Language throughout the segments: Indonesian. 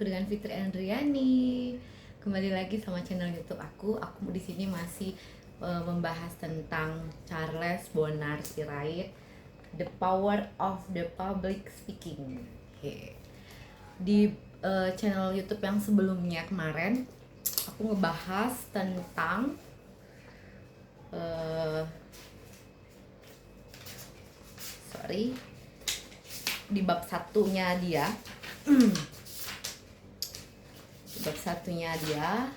Aku dengan Fitri Andriani. Kembali lagi sama channel YouTube aku. Aku di sini masih membahas tentang Charles Bonar Sirait, The Power of the Public Speaking. Oke. Di channel YouTube yang sebelumnya kemarin aku ngebahas tentang di bab satunya dia. Bab satunya dia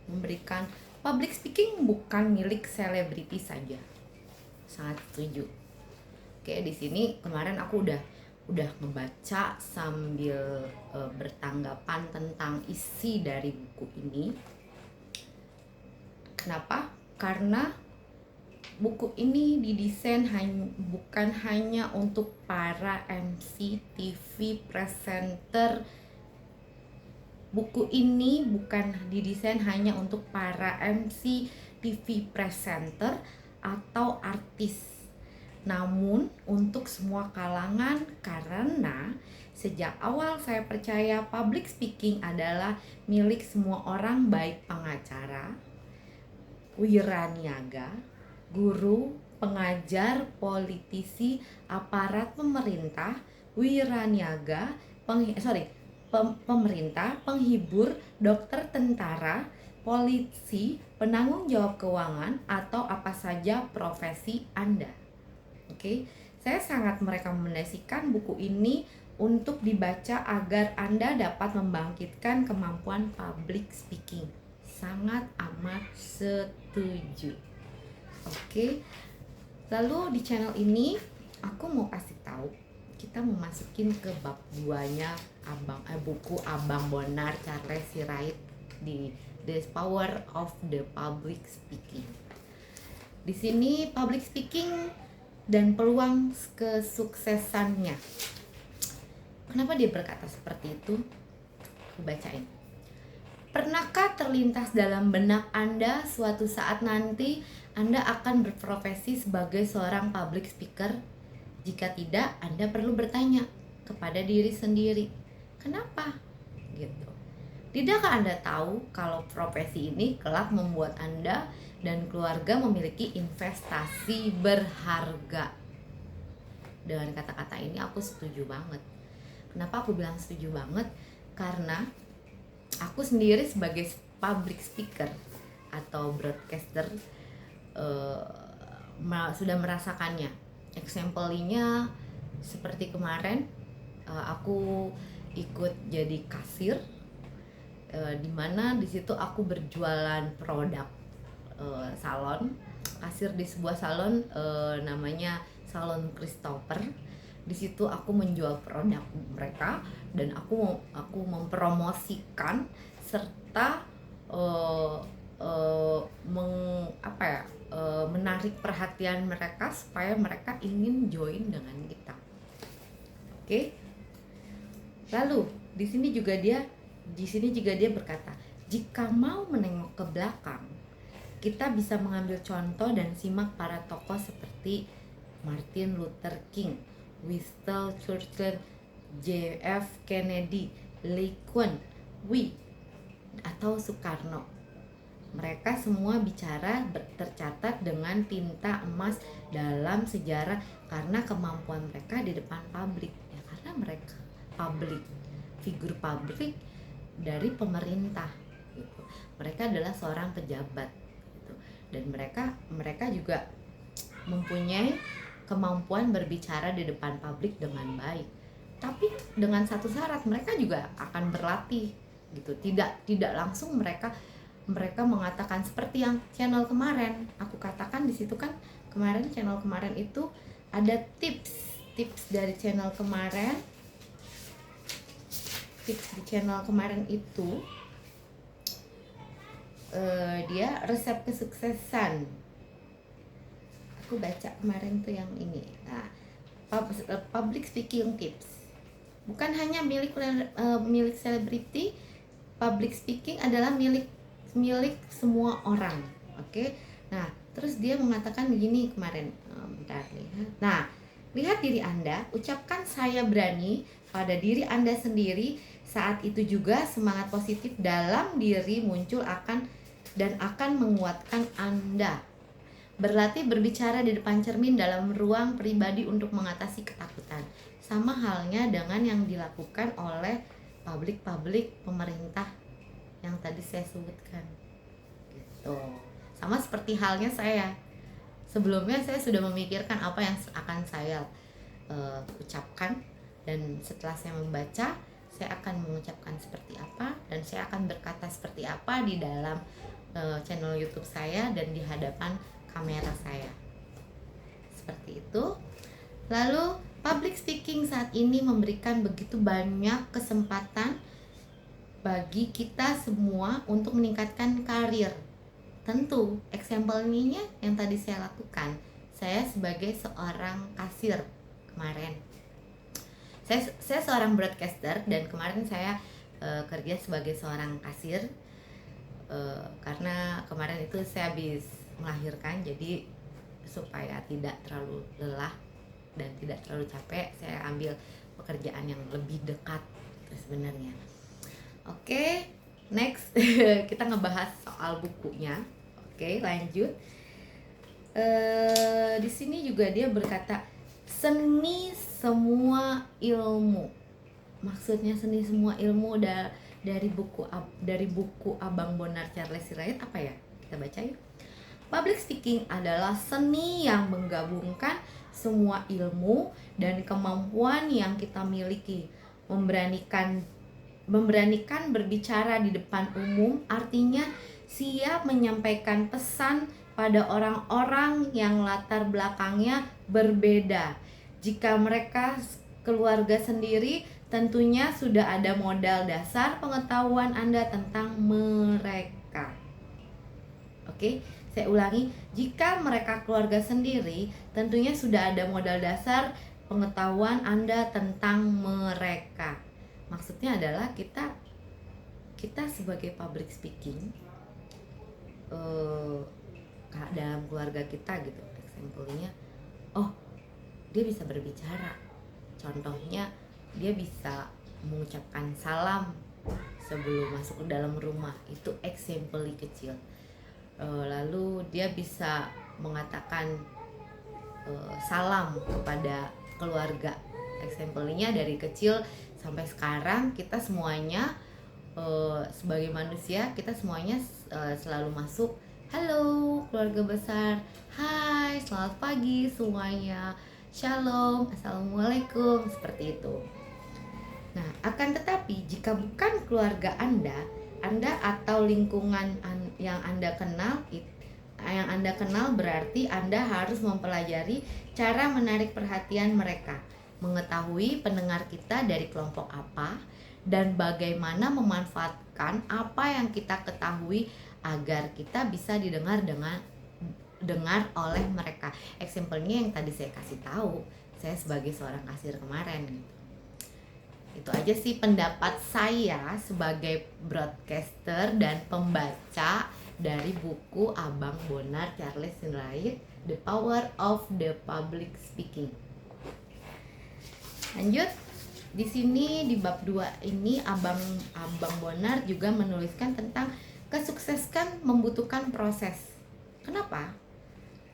memberikan public speaking bukan milik selebriti saja. Sangat setuju. Oke, di sini kemarin aku udah membaca sambil bertanggapan tentang isi dari buku ini. Kenapa? Karena buku ini didesain bukan hanya untuk para MC, TV, presenter. Buku ini bukan didesain hanya untuk para MC, TV, presenter, atau artis. Namun untuk semua kalangan, karena sejak awal saya percaya public speaking adalah milik semua orang, baik pengacara, wiraniaga, guru, pengajar, politisi, aparat pemerintah, wiraniaga, pemerintah, penghibur, dokter, tentara, polisi, penanggung jawab keuangan, atau apa saja profesi Anda. Oke, saya sangat merekomendasikan buku ini untuk dibaca agar Anda dapat membangkitkan kemampuan public speaking. Sangat amat setuju. Oke, lalu di channel ini aku mau kasih tahu, kita mau masukin ke bab 2-nya buku Abang Bonar Charles Sirait di The Power of the Public Speaking. Di sini public speaking dan peluang kesuksesannya. Kenapa dia berkata seperti itu? Aku bacain. Pernahkah terlintas dalam benak Anda suatu saat nanti Anda akan berprofesi sebagai seorang public speaker? Jika tidak, Anda perlu bertanya kepada diri sendiri, kenapa? Gitu. Tidakkah Anda tahu kalau profesi ini kelak membuat Anda dan keluarga memiliki investasi berharga? Dengan kata-kata ini aku setuju banget. Kenapa aku bilang setuju banget? Karena aku sendiri sebagai public speaker atau broadcaster sudah merasakannya. Example-nya seperti kemarin aku ikut jadi kasir, dimana di situ aku berjualan produk salon, kasir di sebuah salon namanya Salon Christopher. Di situ aku menjual produk mereka dan aku mempromosikan serta menarik perhatian mereka supaya mereka ingin join dengan kita. Oke. Lalu di sini juga dia berkata, jika mau menengok ke belakang, kita bisa mengambil contoh dan simak para tokoh seperti Martin Luther King, Winston Churchill, J.F. Kennedy, Lee Kuan Yew, atau Soekarno. Mereka semua bicara tercatat dengan tinta emas dalam sejarah karena kemampuan mereka di depan publik. Ya, karena mereka figur publik dari pemerintah gitu. Mereka adalah seorang pejabat gitu. Dan mereka juga mempunyai kemampuan berbicara di depan publik dengan baik. Tapi dengan satu syarat, mereka juga akan berlatih gitu. Tidak langsung mereka mengatakan seperti yang channel kemarin aku katakan. Di situ kan channel kemarin itu ada tips dari channel kemarin. Tips di channel kemarin itu dia resep kesuksesan. Aku baca kemarin tuh yang ini. Nah, public speaking tips bukan hanya milik selebriti. Public speaking adalah milik semua orang. Oke. Nah, terus dia mengatakan begini kemarin. Bentar, lihat. Nah, lihat diri Anda, ucapkan saya berani pada diri Anda sendiri, saat itu juga semangat positif dalam diri muncul akan menguatkan Anda. Berlatih berbicara di depan cermin dalam ruang pribadi untuk mengatasi ketakutan. Sama halnya dengan yang dilakukan oleh publik pemerintah yang tadi saya sebutkan. Gitu. Sama seperti halnya saya. Sebelumnya saya sudah memikirkan apa yang akan saya ucapkan, dan setelah saya membaca, saya akan mengucapkan seperti apa, dan saya akan berkata seperti apa di dalam channel YouTube saya dan di hadapan kamera saya. Seperti itu. Lalu public speaking saat ini memberikan begitu banyak kesempatan bagi kita semua untuk meningkatkan karir. Tentu, example-nya yang tadi saya lakukan. Saya sebagai seorang kasir kemarin. Saya seorang broadcaster, dan kemarin saya kerja sebagai seorang kasir karena kemarin itu saya habis melahirkan, jadi supaya tidak terlalu lelah dan tidak terlalu capek, saya ambil pekerjaan yang lebih dekat sebenarnya. Oke, next kita ngebahas soal bukunya. Oke, lanjut. Di sini juga dia berkata seni semua ilmu. Maksudnya seni semua ilmu dari buku Abang Bonar Charles Sirait apa ya? Kita baca yuk. Public speaking adalah seni yang menggabungkan semua ilmu dan kemampuan yang kita miliki. Memberanikan berbicara di depan umum artinya siap menyampaikan pesan pada orang-orang yang latar belakangnya berbeda. Jika mereka keluarga sendiri, tentunya sudah ada modal dasar pengetahuan Anda tentang mereka. Oke, saya ulangi, jika mereka keluarga sendiri, tentunya sudah ada modal dasar pengetahuan Anda tentang mereka. Maksudnya adalah kita sebagai public speaking dalam keluarga kita gitu, example-nya, oh dia bisa berbicara, contohnya dia bisa mengucapkan salam sebelum masuk ke dalam rumah, itu example kecil. Lalu dia bisa mengatakan salam kepada keluarga, example-nya dari kecil sampai sekarang kita semuanya sebagai manusia, kita semuanya selalu masuk, halo keluarga besar, hai selamat pagi semuanya, shalom, assalamualaikum, seperti itu. Nah, akan tetapi jika bukan keluarga Anda atau lingkungan yang Anda kenal berarti Anda harus mempelajari cara menarik perhatian mereka, mengetahui pendengar kita dari kelompok apa, dan bagaimana memanfaatkan apa yang kita ketahui agar kita bisa didengar oleh mereka. Example-nya yang tadi saya kasih tahu, saya sebagai seorang kasir kemarin gitu. Itu aja sih pendapat saya sebagai broadcaster dan pembaca dari buku Abang Bonar Charles Sirait, The Power of the Public Speaking. Lanjut. Di sini di bab 2 ini Abang Bonar juga menuliskan tentang kesuksesan membutuhkan proses. Kenapa?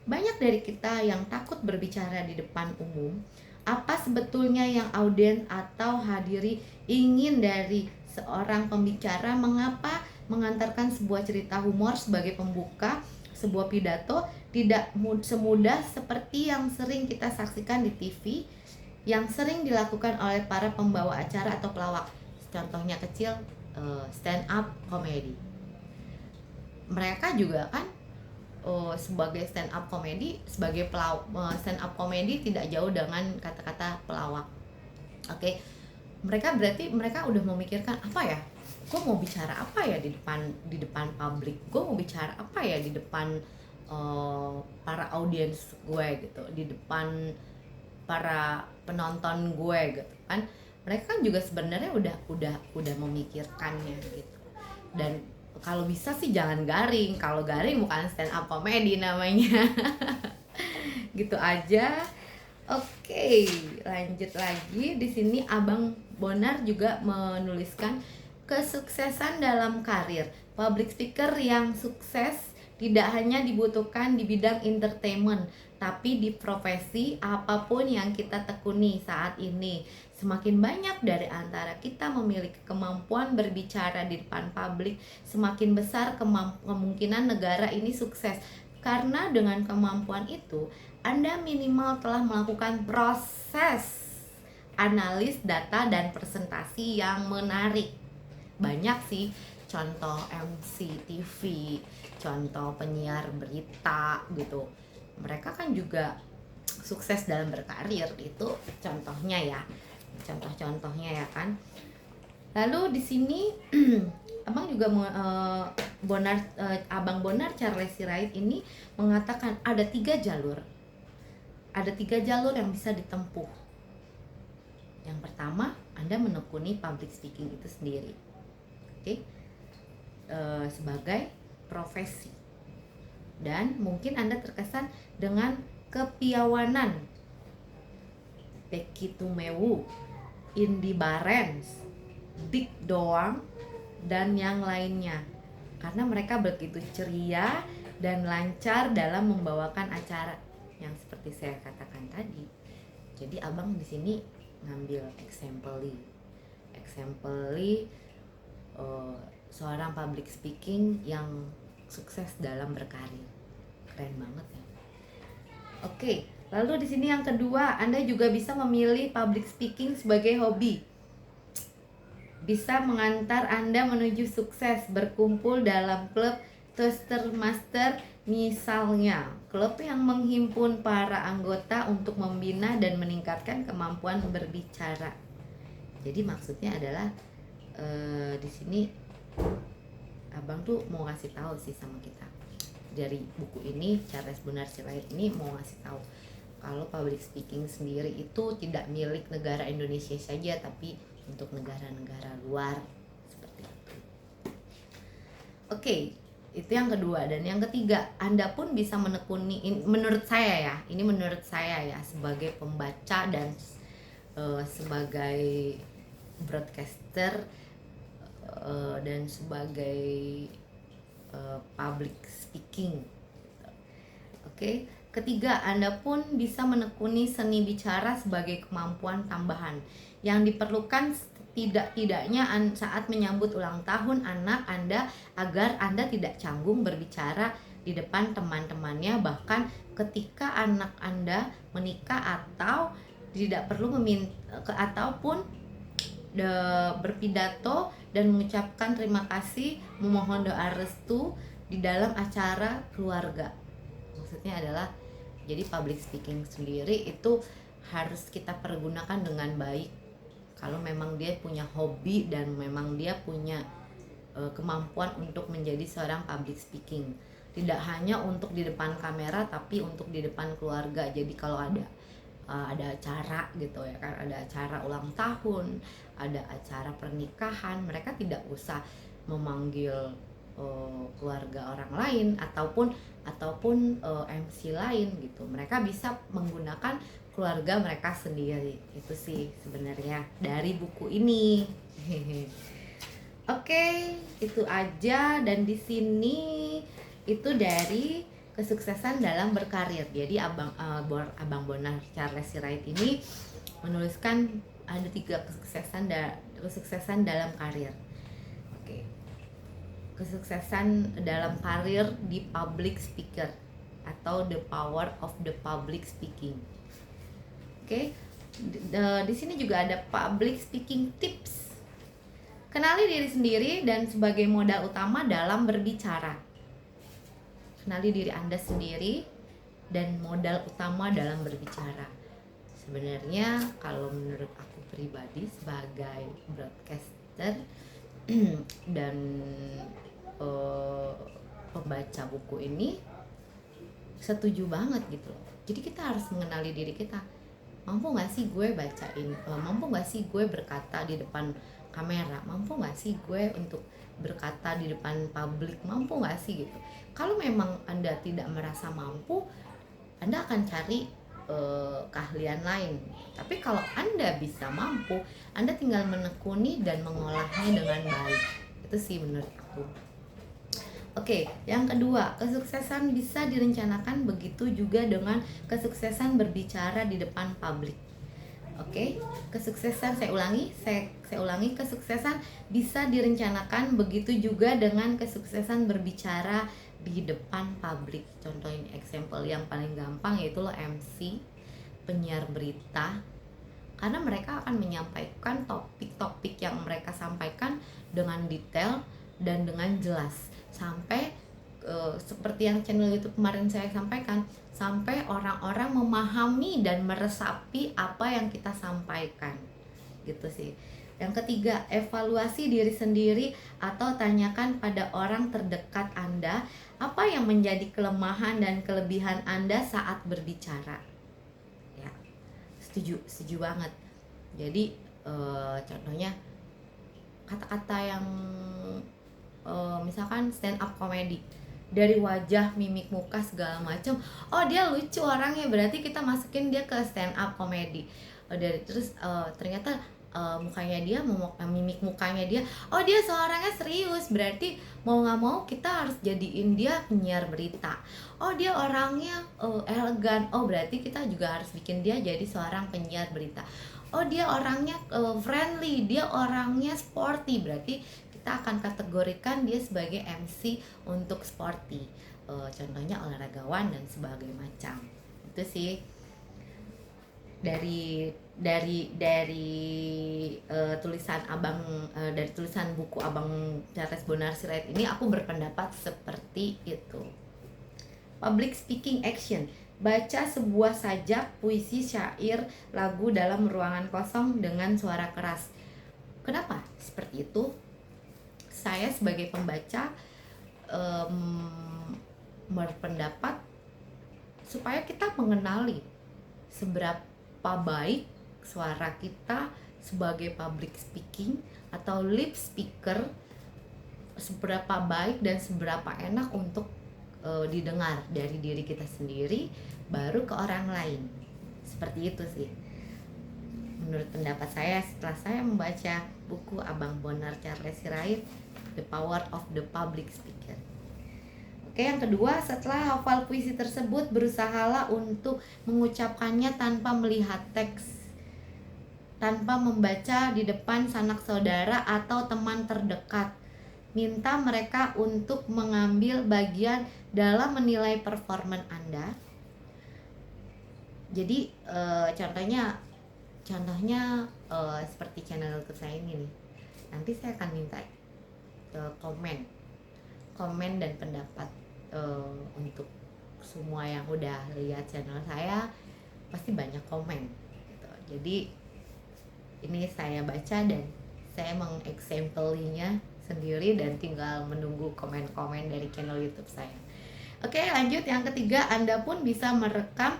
Banyak dari kita yang takut berbicara di depan umum. Apa sebetulnya yang audiens atau hadiri ingin dari seorang pembicara? Mengapa mengantarkan sebuah cerita humor sebagai pembuka sebuah pidato tidak semudah seperti yang sering kita saksikan di TV, yang sering dilakukan oleh para pembawa acara atau pelawak? Contohnya kecil, stand up comedy. Mereka juga kan sebagai stand up comedy, stand up comedy tidak jauh dengan kata-kata pelawak. Oke. Mereka udah memikirkan apa ya? Gue mau bicara apa ya di depan publik? Gue mau bicara apa ya di depan para audiens gue gitu, di depan para penonton gue gitu kan. Mereka kan juga sebenarnya udah memikirkannya gitu. Dan kalau bisa sih jangan garing. Kalau garing bukan stand up comedy namanya. Gitu aja. Oke, lanjut lagi. Di sini Abang Bonar juga menuliskan kesuksesan dalam karir. Public speaker yang sukses tidak hanya dibutuhkan di bidang entertainment, tapi di profesi apapun yang kita tekuni saat ini. Semakin banyak dari antara kita memiliki kemampuan berbicara di depan publik, semakin besar kemungkinan negara ini sukses. Karena dengan kemampuan itu, Anda minimal telah melakukan proses analis data dan presentasi yang menarik. Banyak sih contoh MC TV, contoh penyiar berita gitu. Mereka kan juga sukses dalam berkarir, itu contohnya ya. Contoh-contohnya ya kan. Lalu di sini Abang juga Abang Bonar Charles Sirait ini mengatakan ada 3 jalur. Ada 3 jalur yang bisa ditempuh. Yang pertama, Anda menekuni public speaking itu sendiri. Oke. Sebagai profesi. Dan mungkin Anda terkesan dengan kepiawanan. Becky Tumewu, Indy Barens, Dick Doang, dan yang lainnya. Karena mereka begitu ceria dan lancar dalam membawakan acara yang seperti saya katakan tadi. Jadi Abang di sini ngambil example seorang public speaking yang sukses dalam berkarir. Keren banget ya. Oke, lalu di sini yang kedua, Anda juga bisa memilih public speaking sebagai hobi. Bisa mengantar Anda menuju sukses, berkumpul dalam klub Toastmaster misalnya, klub yang menghimpun para anggota untuk membina dan meningkatkan kemampuan berbicara. Jadi maksudnya adalah di sini Abang tuh mau ngasih tahu sih sama kita. Dari buku ini, Charles Bonar Sirait ini mau ngasih tahu kalau public speaking sendiri itu tidak milik negara Indonesia saja, tapi untuk negara-negara luar seperti itu. Oke, itu yang kedua. Dan yang ketiga, Anda pun bisa menekuni, menurut saya ya, sebagai pembaca dan sebagai broadcaster dan sebagai public speaking. Oke. Ketiga, Anda pun bisa menekuni seni bicara sebagai kemampuan tambahan yang diperlukan tidak-tidaknya saat menyambut ulang tahun anak Anda, agar Anda tidak canggung berbicara di depan teman-temannya, bahkan ketika anak Anda menikah atau tidak perlu berpidato dan mengucapkan terima kasih, memohon doa restu di dalam acara keluarga. Maksudnya adalah, jadi public speaking sendiri itu harus kita pergunakan dengan baik. Kalau memang dia punya hobi dan memang dia punya kemampuan untuk menjadi seorang public speaking, tidak hanya untuk di depan kamera, tapi untuk di depan keluarga. Jadi kalau ada acara gitu ya kan, ada acara ulang tahun, ada acara pernikahan, mereka tidak usah memanggil keluarga orang lain ataupun MC lain gitu. Mereka bisa menggunakan keluarga mereka sendiri. Itu sih sebenarnya dari buku ini. Oke, itu aja. Dan di sini itu dari kesuksesan dalam berkarir. Jadi Abang Bonar Charles Sirait ini menuliskan ada 3 kesuksesan dalam karir. Oke. Kesuksesan dalam karir di public speaker atau the power of the public speaking. Oke. Di sini juga ada public speaking tips. Kenali diri sendiri dan sebagai modal utama dalam berbicara. Kenali diri Anda sendiri dan modal utama dalam berbicara. Sebenarnya kalau menurut aku pribadi sebagai broadcaster dan pembaca buku ini, setuju banget gitu loh. Jadi kita harus mengenali diri kita. Mampu gak sih gue bacain, mampu gak sih gue berkata di depan kamera, mampu gak sih gue untuk berkata di depan publik, mampu gak sih gitu. Kalau memang Anda tidak merasa mampu, Anda akan cari keahlian lain. Tapi kalau Anda bisa mampu, Anda tinggal menekuni dan mengolahnya dengan baik. Itu sih menurut aku. Oke, yang kedua, kesuksesan bisa direncanakan, begitu juga dengan kesuksesan berbicara di depan publik. Oke, kesuksesan saya ulangi, kesuksesan bisa direncanakan, begitu juga dengan kesuksesan berbicara di depan publik. Contohin example yang paling gampang yaitu lo MC, penyiar berita, karena mereka akan menyampaikan topik-topik yang mereka sampaikan dengan detail dan dengan jelas, sampai seperti yang channel YouTube kemarin saya sampaikan, sampai orang-orang memahami dan meresapi apa yang kita sampaikan, gitu sih. Yang ketiga, evaluasi diri sendiri atau tanyakan pada orang terdekat Anda apa yang menjadi kelemahan dan kelebihan Anda saat berbicara. Ya, setuju banget. Jadi contohnya kata-kata yang misalkan stand up comedy, dari wajah, mimik muka segala macam, oh dia lucu orangnya, berarti kita masukin dia ke stand up comedy. Terus ternyata mukanya dia, mimik mukanya dia, oh dia seorangnya serius, berarti mau nggak mau kita harus jadiin dia penyiar berita. Oh dia orangnya elegan, oh berarti kita juga harus bikin dia jadi seorang penyiar berita. Oh dia orangnya friendly, dia orangnya sporty, berarti kita akan kategorikan dia sebagai MC untuk sporty, contohnya olahragawan dan sebagainya macam. Itu sih dari tulisan abang, dari tulisan buku Abang Charles Bonar Sirait ini, aku berpendapat seperti itu. Public speaking action, baca sebuah sajak, puisi, syair, lagu dalam ruangan kosong dengan suara keras. Kenapa seperti itu? Saya sebagai pembaca berpendapat supaya kita mengenali seberapa baik suara kita sebagai public speaking atau lip speaker, seberapa baik dan seberapa enak untuk didengar dari diri kita sendiri baru ke orang lain. Seperti itu sih menurut pendapat saya setelah saya membaca buku Abang Bonar Charles Sirait, The Power of the Public Speaker. Oke, yang kedua, setelah hafal puisi tersebut, berusahalah untuk mengucapkannya tanpa melihat teks, tanpa membaca di depan sanak saudara atau teman terdekat. Minta mereka untuk mengambil bagian dalam menilai performan Anda. Jadi contohnya seperti channel YouTube saya ini nih. Nanti saya akan minta komen dan pendapat untuk semua yang udah lihat channel saya, pasti banyak komen gitu. Jadi ini saya baca dan saya mengeksempelinya sendiri dan tinggal menunggu komen-komen dari channel YouTube saya. Oke, lanjut yang ketiga, Anda pun bisa merekam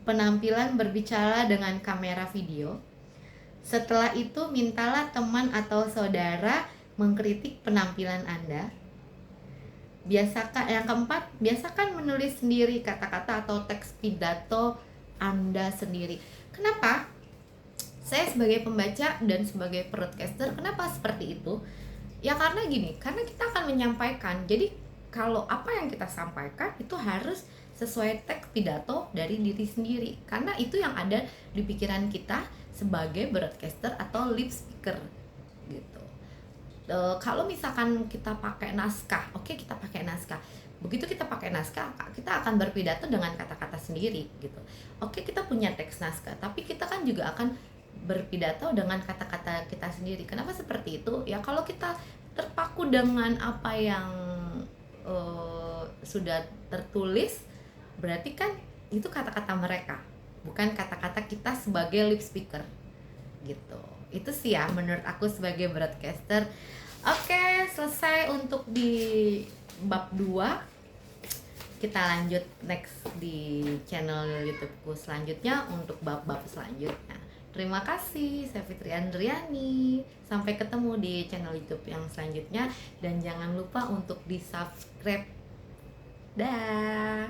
penampilan berbicara dengan kamera video. Setelah itu mintalah teman atau saudara mengkritik penampilan Anda. Yang keempat, biasakan menulis sendiri kata-kata atau teks pidato Anda sendiri. Kenapa? Saya sebagai pembaca dan sebagai broadcaster, kenapa seperti itu? Ya karena gini, karena kita akan menyampaikan. Jadi kalau apa yang kita sampaikan itu harus sesuai teks pidato dari diri sendiri, karena itu yang ada di pikiran kita sebagai broadcaster atau lip speaker gitu. Kalau misalkan kita pakai naskah, oke, kita pakai naskah. Begitu kita pakai naskah, kita akan berpidato dengan kata-kata sendiri gitu. Oke, kita punya teks naskah, tapi kita kan juga akan berpidato dengan kata-kata kita sendiri. Kenapa seperti itu? Ya kalau kita terpaku dengan apa yang sudah tertulis, berarti kan itu kata-kata mereka, bukan kata-kata kita sebagai lip speaker gitu. Itu sih ya menurut aku sebagai broadcaster. Oke, selesai untuk di bab 2. Kita lanjut next di channel YouTubeku selanjutnya untuk bab-bab selanjutnya. Terima kasih, saya Fitri Andriani. Sampai ketemu di channel YouTube yang selanjutnya dan jangan lupa untuk di-subscribe. Dah.